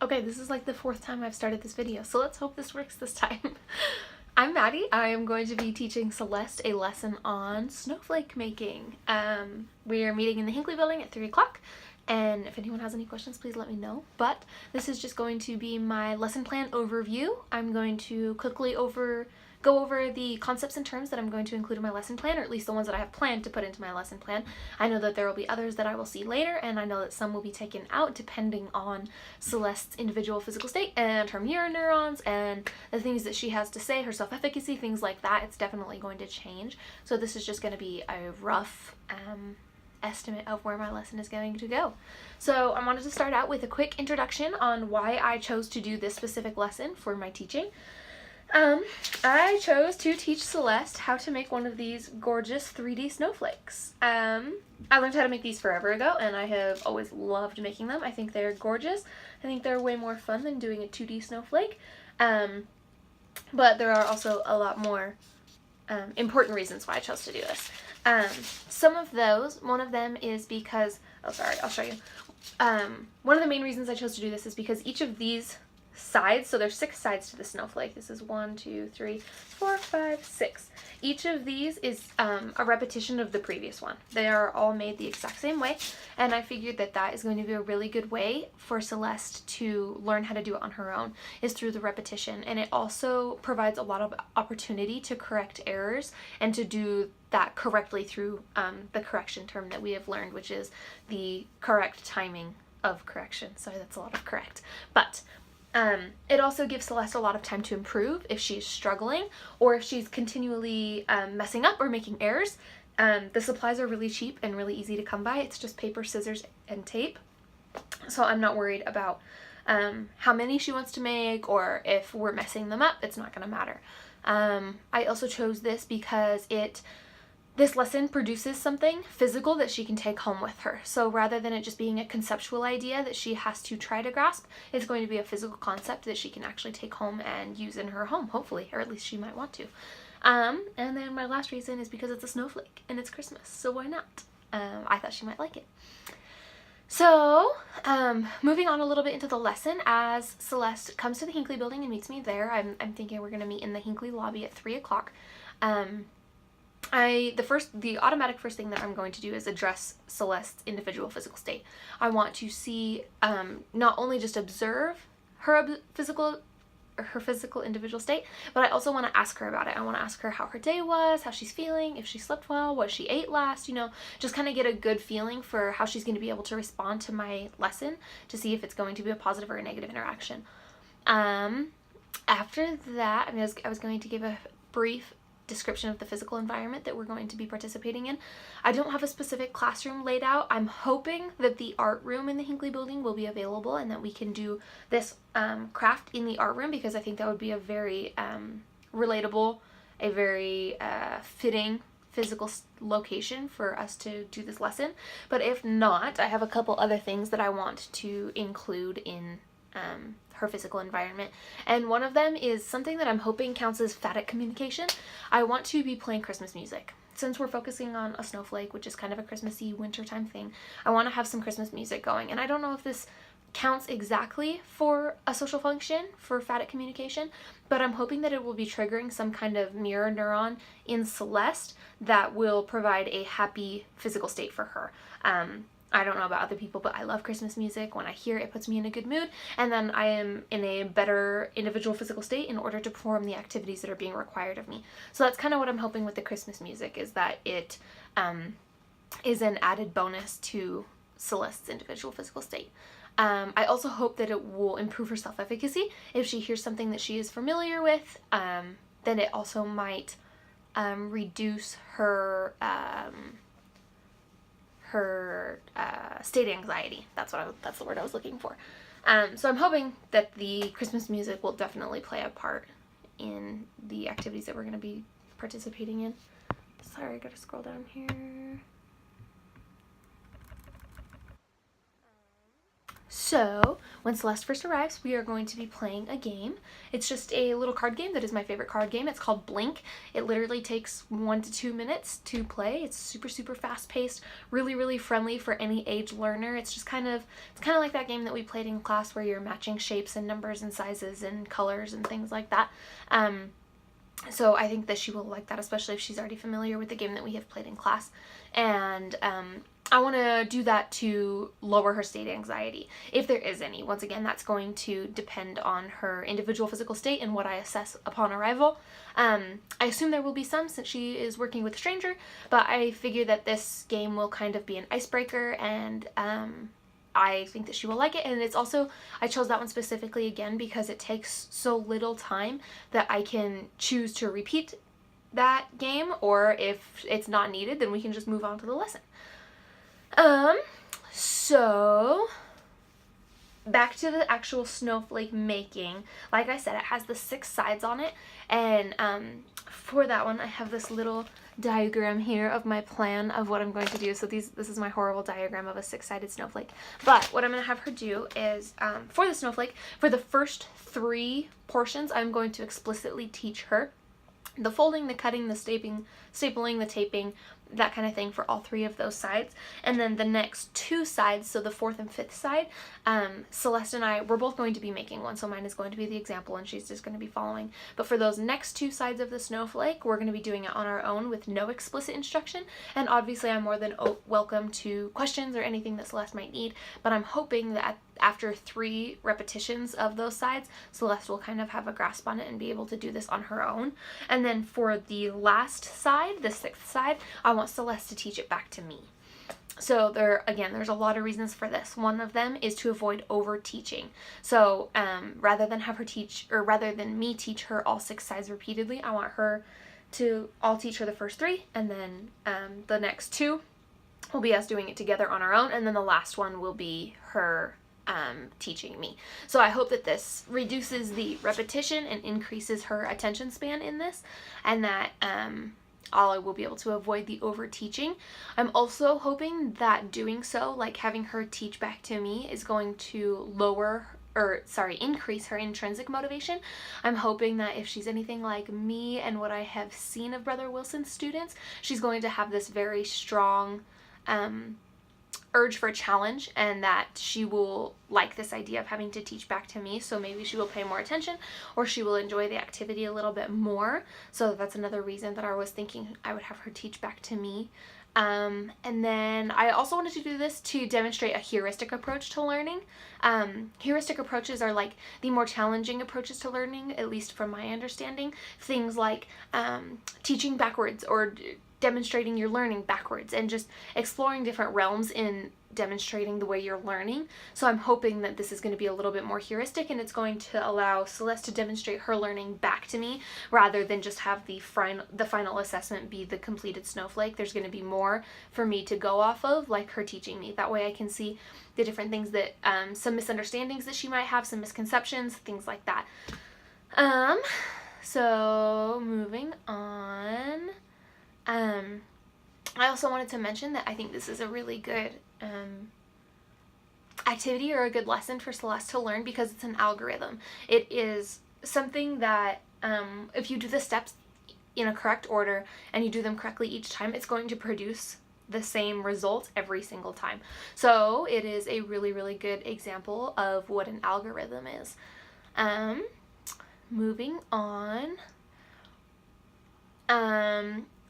Okay, this is like the fourth time I've started this video, so let's hope this works this time. I'm Maddie. I am going to be teaching Celeste a lesson on snowflake making. We are meeting in the Hinckley building at 3 o'clock, and if anyone has any questions, please let me know. But this is just going to be my lesson plan overview. I'm going to quickly go over the concepts and terms that I'm going to include in my lesson plan, or at least the ones that I have planned to put into my lesson plan. I know that there will be others that I will see later, and I know that some will be taken out depending on Celeste's individual physical state and her mirror neurons and the things that she has to say, her self-efficacy, things like that. It's definitely going to change. So this is just going to be a rough estimate of where my lesson is going to go. So I wanted to start out with a quick introduction on why I chose to do this specific lesson for my teaching. I chose to teach Celeste how to make one of these gorgeous 3D snowflakes. I learned how to make these forever ago, and I have always loved making them. I think they're gorgeous. I think they're way more fun than doing a 2D snowflake. But there are also a lot more important reasons why I chose to do this. Some of those, one of them is because, oh sorry, I'll show you. One of the main reasons I chose to do this is because each of these sides, so there's 6 sides to the snowflake. This is 1, 2, 3, 4, 5, 6. Each of these is a repetition of the previous one. They are all made the exact same way, and I figured that that is going to be a really good way for Celeste to learn how to do it on her own, is through the repetition. And it also provides a lot of opportunity to correct errors and to do that correctly through the correction term that we have learned, which is the correct timing of correction. Sorry, that's a lot of correct. But it also gives Celeste a lot of time to improve if she's struggling or if she's continually messing up or making errors. The supplies are really cheap and really easy to come by. It's just paper, scissors, and tape. So I'm not worried about how many she wants to make, or if we're messing them up, it's not going to matter. I also chose this because this lesson produces something physical that she can take home with her. So rather than it just being a conceptual idea that she has to try to grasp, it's going to be a physical concept that she can actually take home and use in her home, hopefully, or at least she might want to. And then my last reason is because it's a snowflake and it's Christmas, so why not? I thought she might like it. So, moving on a little bit into the lesson, as Celeste comes to the Hinckley building and meets me there, I'm thinking we're going to meet in the Hinckley lobby at 3 o'clock. The automatic first thing that I'm going to do is address Celeste's individual physical state. I want to see, not only just observe her physical individual state, but I also want to ask her about it. I want to ask her how her day was, how she's feeling, if she slept well, what she ate last, just kind of get a good feeling for how she's going to be able to respond to my lesson, to see if it's going to be a positive or a negative interaction. After that, I was going to give a brief description of the physical environment that we're going to be participating in. I don't have a specific classroom laid out. I'm hoping that the art room in the Hinckley building will be available and that we can do this craft in the art room, because I think that would be a very relatable, a very fitting physical location for us to do this lesson. But if not, I have a couple other things that I want to include in her physical environment, and one of them is something that I'm hoping counts as phatic communication. I want to be playing Christmas music. Since we're focusing on a snowflake, which is kind of a Christmassy wintertime thing, I want to have some Christmas music going, and I don't know if this counts exactly for a social function for phatic communication, but I'm hoping that it will be triggering some kind of mirror neuron in Celeste that will provide a happy physical state for her. I don't know about other people, but I love Christmas music. When I hear it, it puts me in a good mood, and then I am in a better individual physical state in order to perform the activities that are being required of me. So that's kind of what I'm hoping with the Christmas music, is that it is an added bonus to Celeste's individual physical state. I also hope that it will improve her self-efficacy. If she hears something that she is familiar with, then it also might reduce her state anxiety. That's the word I was looking for. So I'm hoping that the Christmas music will definitely play a part in the activities that we're going to be participating in. Sorry, I gotta scroll down here. So, when Celeste first arrives, we are going to be playing a game. It's just a little card game that is my favorite card game. It's called Blink. It literally takes 1 to 2 minutes to play. It's super, super fast-paced, really, really friendly for any age learner. It's just kind of like that game that we played in class where you're matching shapes and numbers and sizes and colors and things like that. So I think that she will like that, especially if she's already familiar with the game that we have played in class. And I want to do that to lower her state anxiety, if there is any. Once again, that's going to depend on her individual physical state and what I assess upon arrival. I assume there will be some since she is working with a stranger, but I figure that this game will kind of be an icebreaker, and I think that she will like it. And it's also, I chose that one specifically again because it takes so little time that I can choose to repeat that game, or if it's not needed, then we can just move on to the lesson. So back to the actual snowflake making. Like I said, it has the 6 sides on it, and for that one I have this little diagram here of my plan of what I'm going to do. So this is my horrible diagram of a 6-sided snowflake. But what I'm going to have her do is, for the snowflake, for the first 3 portions, I'm going to explicitly teach her the folding, the cutting, the stapling, the taping, that kind of thing for all 3 of those sides. And then the next 2 sides, so the 4th and 5th side, Celeste and I, we're both going to be making one, so mine is going to be the example and she's just going to be following. But for those next 2 sides of the snowflake, we're going to be doing it on our own with no explicit instruction. And obviously I'm more than welcome to questions or anything that Celeste might need, but I'm hoping that after 3 repetitions of those sides, Celeste will kind of have a grasp on it and be able to do this on her own. And then for the last side, the 6th side, I want Celeste to teach it back to me. So there's a lot of reasons for this. One of them is to avoid over teaching. So rather than me teach her all 6 sides repeatedly, I want her to, I'll teach her the first 3, and then the next 2 will be us doing it together on our own, and then the last one will be her teaching me. So I hope that this reduces the repetition and increases her attention span in this, and that I will be able to avoid the over teaching. I'm also hoping that doing so, like having her teach back to me, is going to increase her intrinsic motivation. I'm hoping that if she's anything like me and what I have seen of Brother Wilson's students, she's going to have this very strong urge for a challenge, and that she will like this idea of having to teach back to me. So maybe she will pay more attention, or she will enjoy the activity a little bit more. So that's another reason that I was thinking I would have her teach back to me. And then I also wanted to do this to demonstrate a heuristic approach to learning. Heuristic approaches are like the more challenging approaches to learning, at least from my understanding. Things like teaching backwards, or demonstrating your learning backwards, and just exploring different realms in demonstrating the way you're learning. So I'm hoping that this is going to be a little bit more heuristic, and it's going to allow Celeste to demonstrate her learning back to me rather than just have the final assessment be the completed snowflake. There's going to be more for me to go off of, like her teaching me. That way I can see the different things that some misunderstandings that she might have, some misconceptions, things like that. So moving on. I also wanted to mention that I think this is a really good activity, or a good lesson for Celeste to learn, because it's an algorithm. It is something that if you do the steps in a correct order and you do them correctly each time, it's going to produce the same result every single time. So it is a really, really good example of what an algorithm is. Moving on.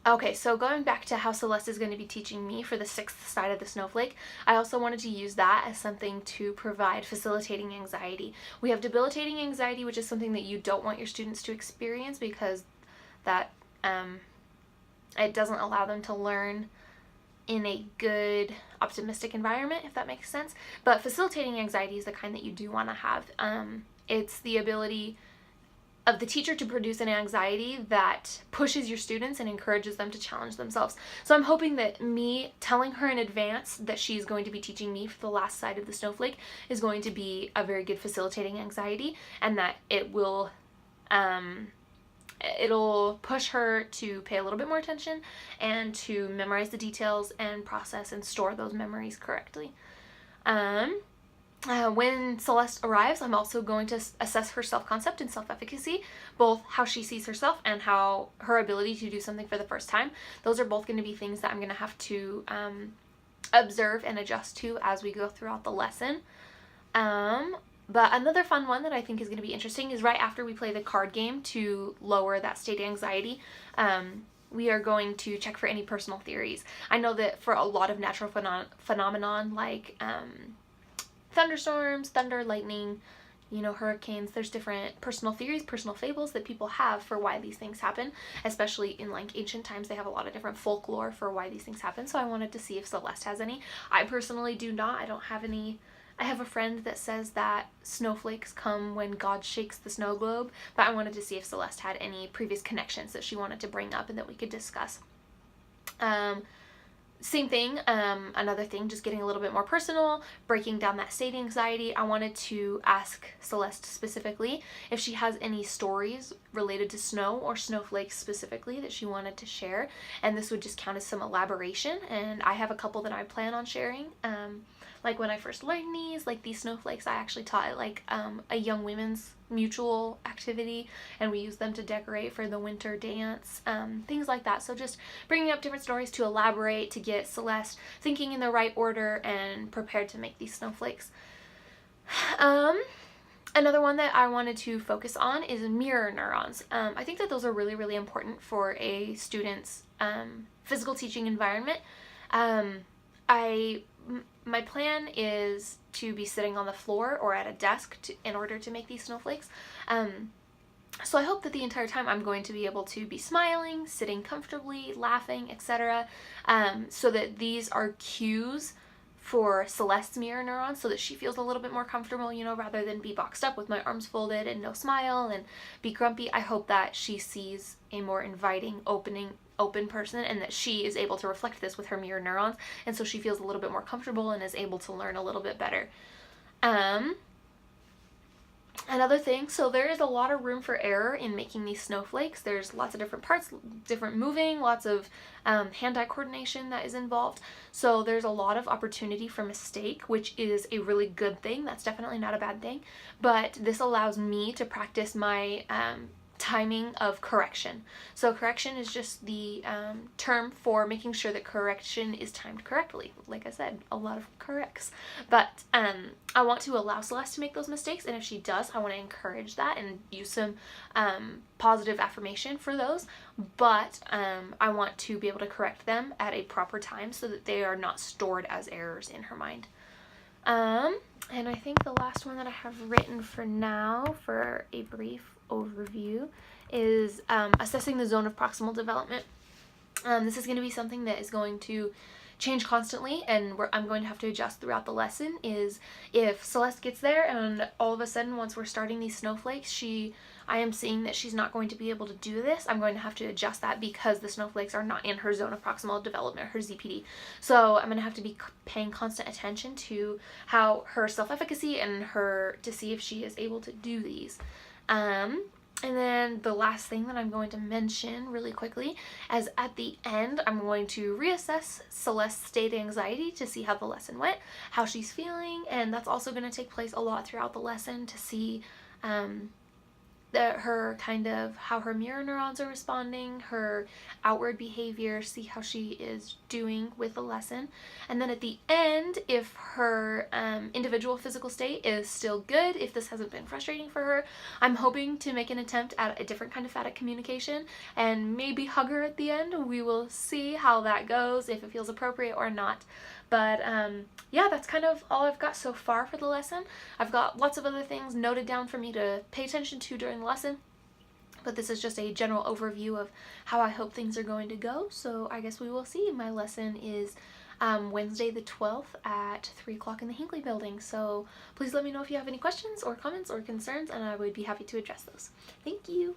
Okay, so going back to how Celeste is going to be teaching me for the 6th side of the snowflake, I also wanted to use that as something to provide facilitating anxiety. We have debilitating anxiety, which is something that you don't want your students to experience, because that it doesn't allow them to learn in a good, optimistic environment, if that makes sense. But facilitating anxiety is the kind that you do want to have. It's the ability of the teacher to produce an anxiety that pushes your students and encourages them to challenge themselves. So I'm hoping that me telling her in advance that she's going to be teaching me for the last side of the snowflake is going to be a very good facilitating anxiety, and that it will it'll push her to pay a little bit more attention and to memorize the details and process and store those memories correctly. When Celeste arrives, I'm also going to assess her self-concept and self-efficacy, both how she sees herself and how her ability to do something for the first time. Those are both going to be things that I'm going to have to observe and adjust to as we go throughout the lesson. But another fun one that I think is going to be interesting is right after we play the card game to lower that state anxiety. We are going to check for any personal theories. I know that for a lot of natural phenomenon like thunderstorms, thunder, lightning, hurricanes, there's different personal theories, personal fables that people have for why these things happen, especially in like ancient times. They have a lot of different folklore for why these things happen, so I wanted to see if Celeste has any. I personally do not. I don't have any. I have a friend that says that snowflakes come when God shakes the snow globe, but I wanted to see if Celeste had any previous connections that she wanted to bring up and that we could discuss. Same thing, another thing, just getting a little bit more personal, breaking down that state anxiety. I wanted to ask Celeste specifically if she has any stories related to snow or snowflakes specifically that she wanted to share, and this would just count as some elaboration, and I have a couple that I plan on sharing. Like when I first learned these snowflakes, I actually taught it like a young women's mutual activity, and we used them to decorate for the winter dance, things like that. So just bringing up different stories to elaborate, to get Celeste thinking in the right order and prepared to make these snowflakes. Another one that I wanted to focus on is mirror neurons. I think that those are really, really important for a student's physical teaching environment. My plan is to be sitting on the floor or at a desk in order to make these snowflakes. So I hope that the entire time I'm going to be able to be smiling, sitting comfortably, laughing, etc. So that these are cues for Celeste's mirror neurons so that she feels a little bit more comfortable, rather than be boxed up with my arms folded and no smile and be grumpy. I hope that she sees a more inviting, open person, and that she is able to reflect this with her mirror neurons, and so she feels a little bit more comfortable and is able to learn a little bit better. Another thing, so there is a lot of room for error in making these snowflakes. There's lots of different parts, different moving, lots of hand-eye coordination that is involved. So there's a lot of opportunity for mistake, which is a really good thing. That's definitely not a bad thing. But this allows me to practice my timing of correction. So correction is just the term for making sure that correction is timed correctly. Like I said, a lot of corrects. But I want to allow Celeste to make those mistakes, and if she does, I want to encourage that and use some positive affirmation for those. But I want to be able to correct them at a proper time so that they are not stored as errors in her mind. And I think the last one that I have written for now for a brief overview is assessing the zone of proximal development. This is going to be something that is going to change constantly, and I'm going to have to adjust throughout the lesson. Is if Celeste gets there and all of a sudden once we're starting these snowflakes, I am seeing that she's not going to be able to do this, I'm going to have to adjust that because the snowflakes are not in her zone of proximal development, her ZPD. So I'm going to have to be paying constant attention to how her self-efficacy and to see if she is able to do these. And then the last thing that I'm going to mention really quickly is at the end, I'm going to reassess Celeste's state anxiety to see how the lesson went, how she's feeling, and that's also going to take place a lot throughout the lesson to see how her mirror neurons are responding, her outward behavior, see how she is doing with the lesson. And then at the end, if her individual physical state is still good, if this hasn't been frustrating for her, I'm hoping to make an attempt at a different kind of phatic communication and maybe hug her at the end. We will see how that goes, if it feels appropriate or not. But yeah, that's kind of all I've got so far for the lesson. I've got lots of other things noted down for me to pay attention to during the lesson, but this is just a general overview of how I hope things are going to go. So I guess we will see. My lesson is Wednesday the 12th at 3 o'clock in the Hinckley building. So please let me know if you have any questions or comments or concerns, and I would be happy to address those. Thank you.